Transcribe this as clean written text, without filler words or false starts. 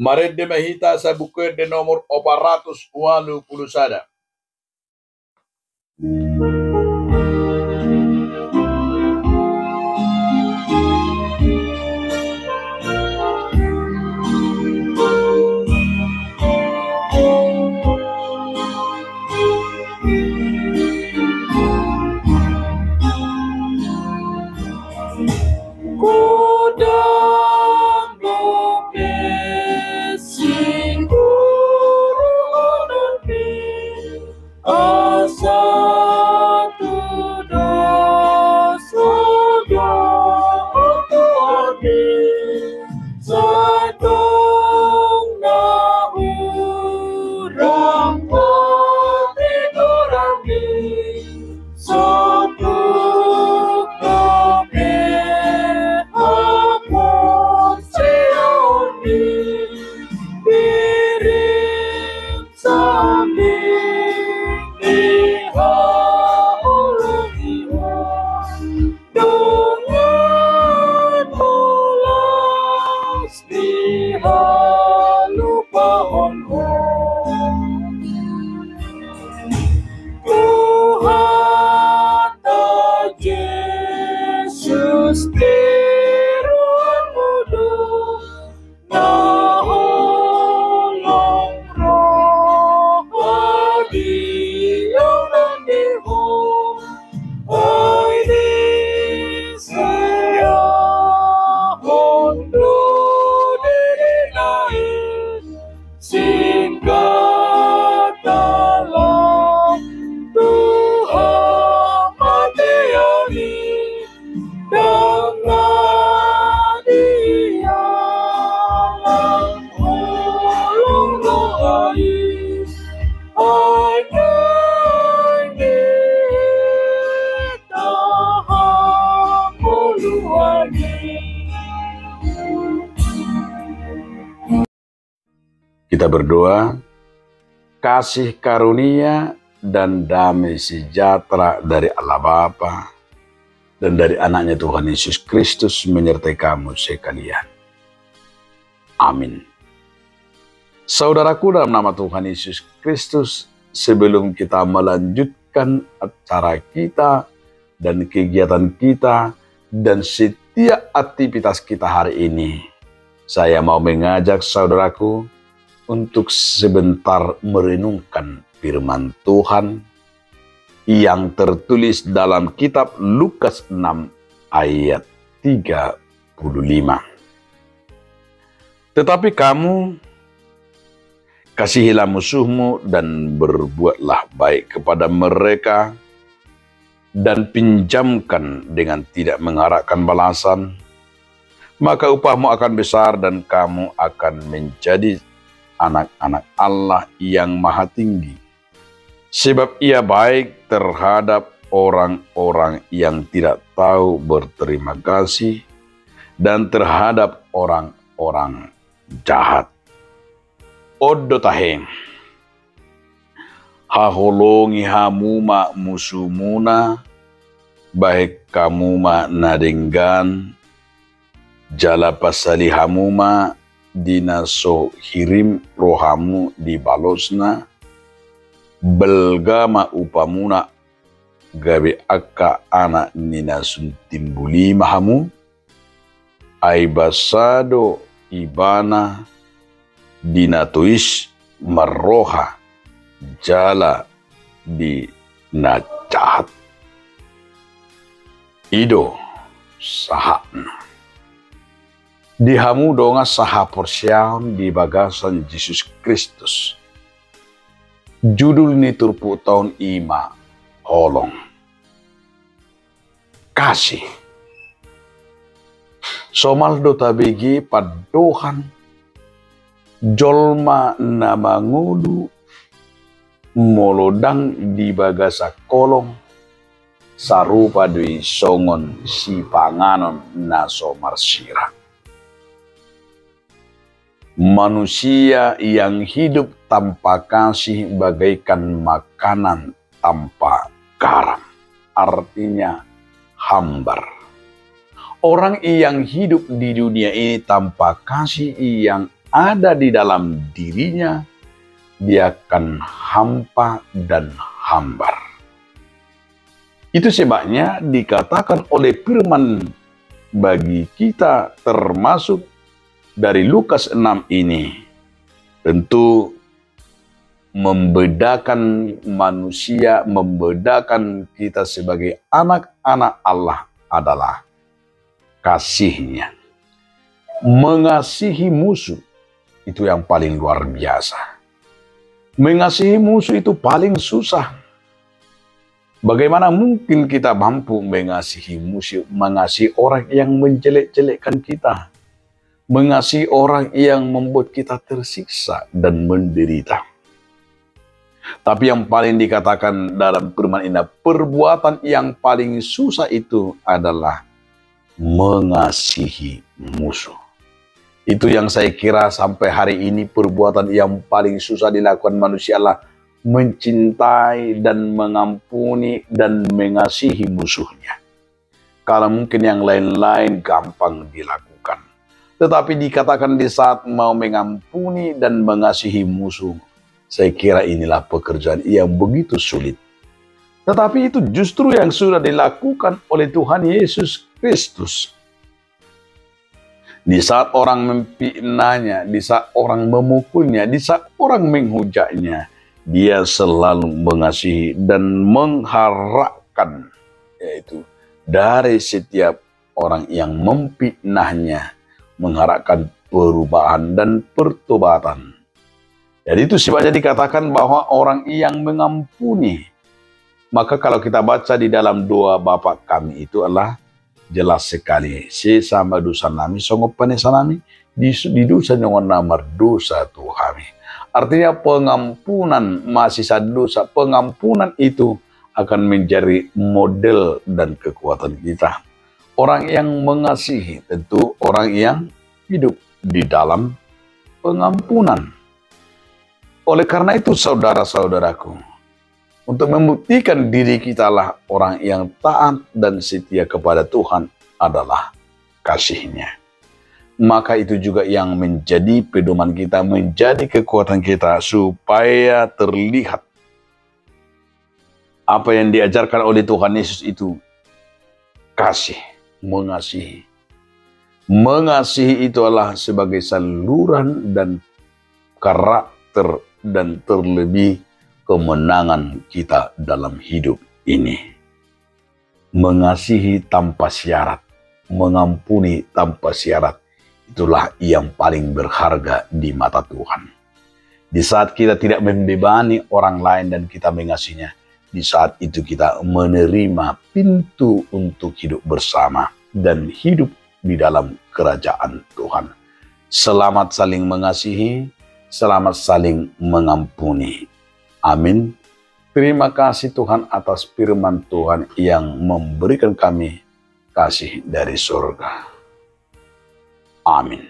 Mari demahita sa buku de nomor 481. Kita berdoa, kasih karunia dan damai sejahtera dari Allah Bapa dan dari anaknya Tuhan Yesus Kristus menyertai kamu sekalian. Amin. Saudaraku dalam nama Tuhan Yesus Kristus, sebelum kita melanjutkan acara kita dan kegiatan kita dan setiap aktivitas kita hari ini, saya mau mengajak saudaraku untuk sebentar merenungkan firman Tuhan yang tertulis dalam kitab Lukas 6 ayat 35. Tetapi kamu kasihilah musuhmu dan berbuatlah baik kepada mereka dan pinjamkan dengan tidak mengharapkan balasan, maka upahmu akan besar dan kamu akan menjadi anak-anak Allah yang maha tinggi. Sebab ia baik terhadap orang-orang yang tidak tahu berterima kasih dan terhadap orang-orang jahat. Odo tahe. Haholongi hamuma musumuna, baik kamuma nadenggan, jala pasali hamuma, dinaso hirim rohamu di balosna, belgama upamuna gabe akka anak nina suntimbuli mahamu, aibasado ibana dinatuis marroha jala di nacahat. Ido sahana. Dihamu donga saha porsiaon di bagasan Yesus Kristus. Judul ni turpu tahun ima holong. Kasih. Somaldo tabigi padohan. Jolma namangudu. Molodang di bagasa kolong. Sarupa dui songon si panganon naso marsira. Manusia yang hidup tanpa kasih bagaikan makanan tanpa garam. Artinya hambar. Orang yang hidup di dunia ini tanpa kasih yang ada di dalam dirinya, dia akan hampa dan hambar. Itu sebabnya dikatakan oleh firman bagi kita, termasuk dari Lukas 6 ini, tentu membedakan manusia, membedakan kita sebagai anak-anak Allah adalah kasihnya. Mengasihi musuh itu yang paling luar biasa. Mengasihi musuh itu paling susah. Bagaimana mungkin kita mampu mengasihi musuh, mengasihi orang yang menjelek-jelekkan kita, mengasihi orang yang membuat kita tersiksa dan menderita. Tapi yang paling dikatakan dalam firman ini, perbuatan yang paling susah itu adalah mengasihi musuh. Itu yang saya kira sampai hari ini perbuatan yang paling susah dilakukan manusia adalah mencintai dan mengampuni dan mengasihi musuhnya. Kalau mungkin yang lain-lain gampang dilakukan. Tetapi dikatakan di saat mau mengampuni dan mengasihi musuh, saya kira inilah pekerjaan yang begitu sulit. Tetapi itu justru yang sudah dilakukan oleh Tuhan Yesus Kristus. Di saat orang memfitnahnya, di saat orang memukulnya, di saat orang menghujatnya, dia selalu mengasihi dan mengharapkan, yaitu dari setiap orang yang memfitnahnya, mengharapkan perubahan dan pertobatan. Jadi itu sebabnya dikatakan bahwa orang yang mengampuni, maka kalau kita baca di dalam doa Bapa kami itu adalah jelas sekali. Sesama dosa nami, songop panesa nami, di dosa nyawa namar dosa Tuhami. Artinya pengampunan masih dosa, pengampunan itu akan menjadi model dan kekuatan kita. Orang yang mengasihi tentu orang yang hidup di dalam pengampunan. Oleh karena itu saudara-saudaraku, untuk membuktikan diri kita lah orang yang taat dan setia kepada Tuhan adalah kasih-Nya. Maka itu juga yang menjadi pedoman kita, menjadi kekuatan kita supaya terlihat apa yang diajarkan oleh Tuhan Yesus itu kasih, mengasihi. Mengasihi itu adalah sebagai saluran dan karakter dan terlebih kemenangan kita dalam hidup ini. Mengasihi tanpa syarat, mengampuni tanpa syarat, itulah yang paling berharga di mata Tuhan. Di saat kita tidak membebani orang lain dan kita mengasihinya, di saat itu kita menerima pintu untuk hidup bersama dan hidup di dalam kerajaan Tuhan. Selamat saling mengasihi, selamat saling mengampuni. Amin. Terima kasih Tuhan atas firman Tuhan yang memberikan kami kasih dari surga. Amin.